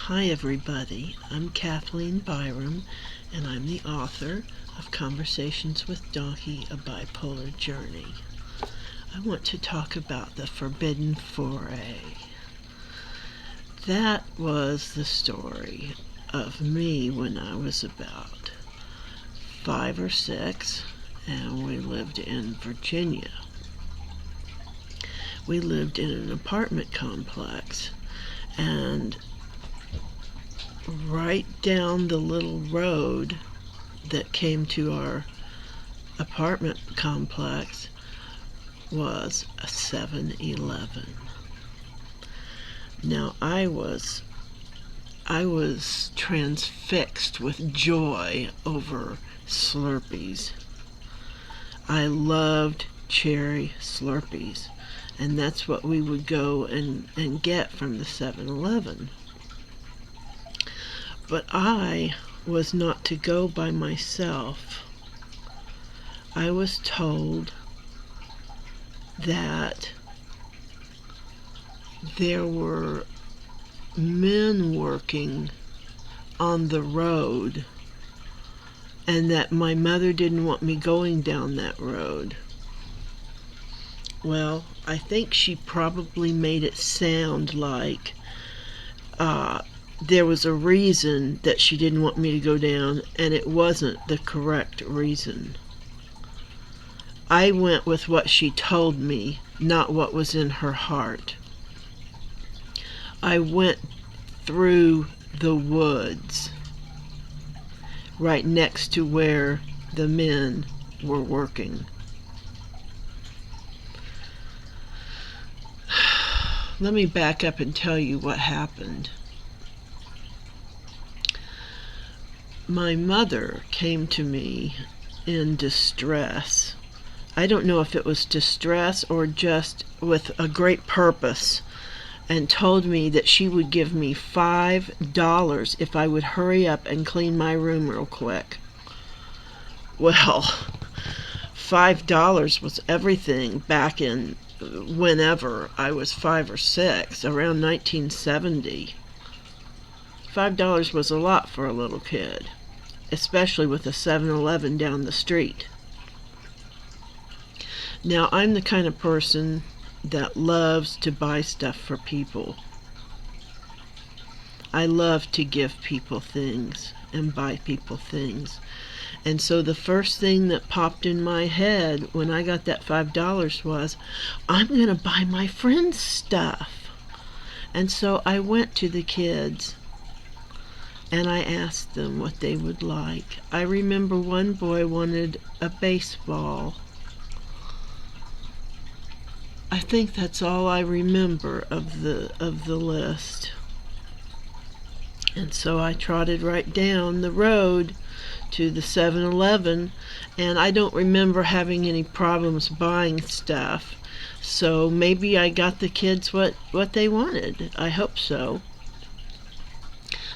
Hi everybody, I'm Kathleen Byram, and I'm the author of Conversations with Dawnkey, A Bipolar Journey. I want to talk about the forbidden foray. That was the story of me when I was about 5 or 6, and we lived in Virginia. We lived in an apartment complex, and right down the little road that came to our apartment complex was a 7-Eleven. Now I was transfixed with joy over Slurpees. I loved cherry Slurpees, and that's what we would go and get from the 7-Eleven. But I was not to go by myself. I was told that there were men working on the road and that my mother didn't want me going down that road. Well, I think she probably made it sound like there was a reason that she didn't want me to go down, and it wasn't the correct reason. I went with what she told me, not what was in her heart. I went through the woods right next to where the men were working. Let me back up and tell you what happened. My mother came to me in distress. I don't know if it was distress or just with a great purpose, and told me that she would give me $5 if I would hurry up and clean my room real quick. Well, $5 was everything back in whenever I was 5 or 6, around 1970. $5 was a lot for a little kid, especially with a 7-Eleven down the street. Now, I'm the kind of person that loves to buy stuff for people. I love to give people things and buy people things. And so the first thing that popped in my head when I got that $5 was, I'm going to buy my friends stuff. And so I went to the kids and I asked them what they would like. I remember one boy wanted a baseball. I think that's all I remember of the list. And so I trotted right down the road to the 7-Eleven, and I don't remember having any problems buying stuff. So maybe I got the kids what they wanted. I hope so.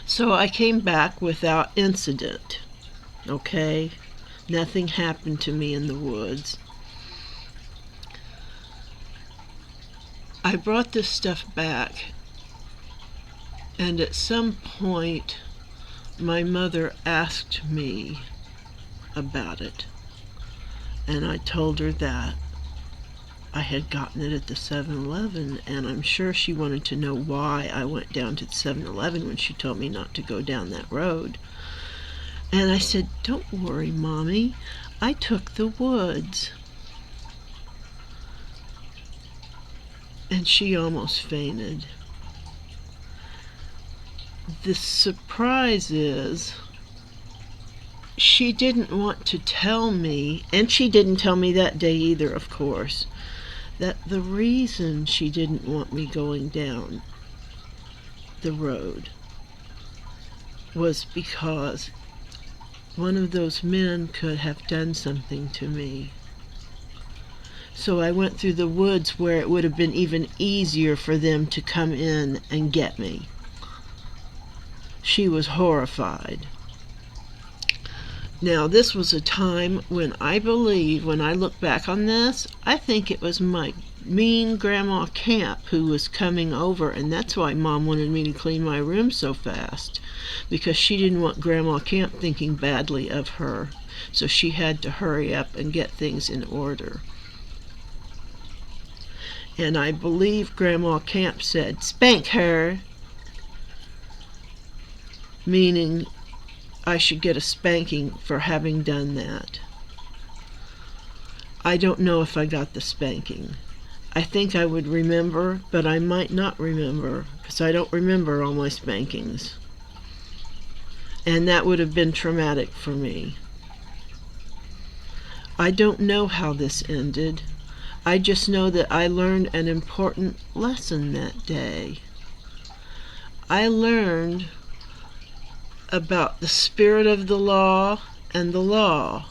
So I came back without incident. Okay? Nothing happened to me in the woods. I brought this stuff back, and at some point my mother asked me about it, and I told her that I had gotten it at the 7-Eleven, and I'm sure she wanted to know why I went down to the 7-Eleven when she told me not to go down that road. And I said, "Don't worry, Mommy, I took the woods." And she almost fainted. The surprise is, she didn't want to tell me, and she didn't tell me that day either, of course, that the reason she didn't want me going down the road was because one of those men could have done something to me. So I went through the woods where it would have been even easier for them to come in and get me. She was horrified. Now, this was a time when I believe, when I look back on this, I think it was my mean Grandma Camp who was coming over, and that's why Mom wanted me to clean my room so fast, because she didn't want Grandma Camp thinking badly of her, so she had to hurry up and get things in order. And I believe Grandma Camp said, "Spank her," meaning I should get a spanking for having done that. I don't know if I got the spanking. I think I would remember, but I might not remember, because I don't remember all my spankings. And that would have been traumatic for me. I don't know how this ended. I just know that I learned an important lesson that day. I learned about the spirit of the law and the law.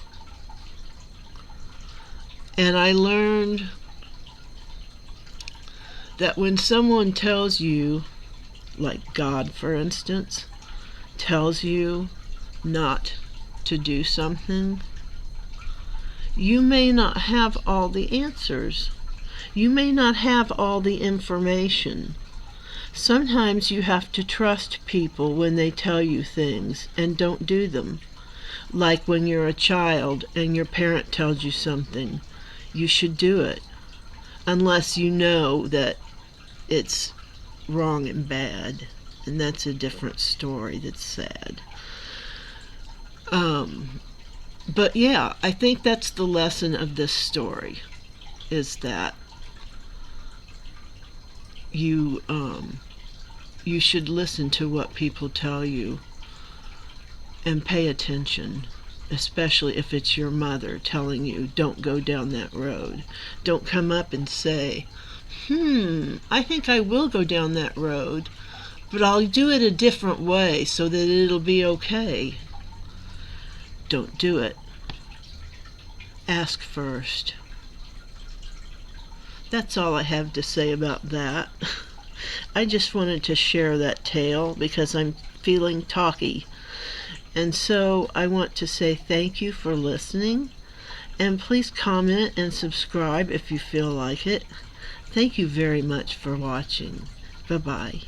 And I learned that when someone tells you, like God for instance, tells you not to do something, you may not have all the answers. You may not have all the information. Sometimes you have to trust people when they tell you things and don't do them. Like when you're a child and your parent tells you something, you should do it, unless you know that it's wrong and bad, and that's a different story that's sad. But yeah, I think that's the lesson of this story, is that you should listen to what people tell you and pay attention, especially if it's your mother telling you, don't go down that road. Don't come up and say, I think I will go down that road, but I'll do it a different way so that it'll be okay. Don't do it. Ask first. That's all I have to say about that. I just wanted to share that tale because I'm feeling talky. And so I want to say thank you for listening, and please comment and subscribe if you feel like it. Thank you very much for watching. Bye-bye.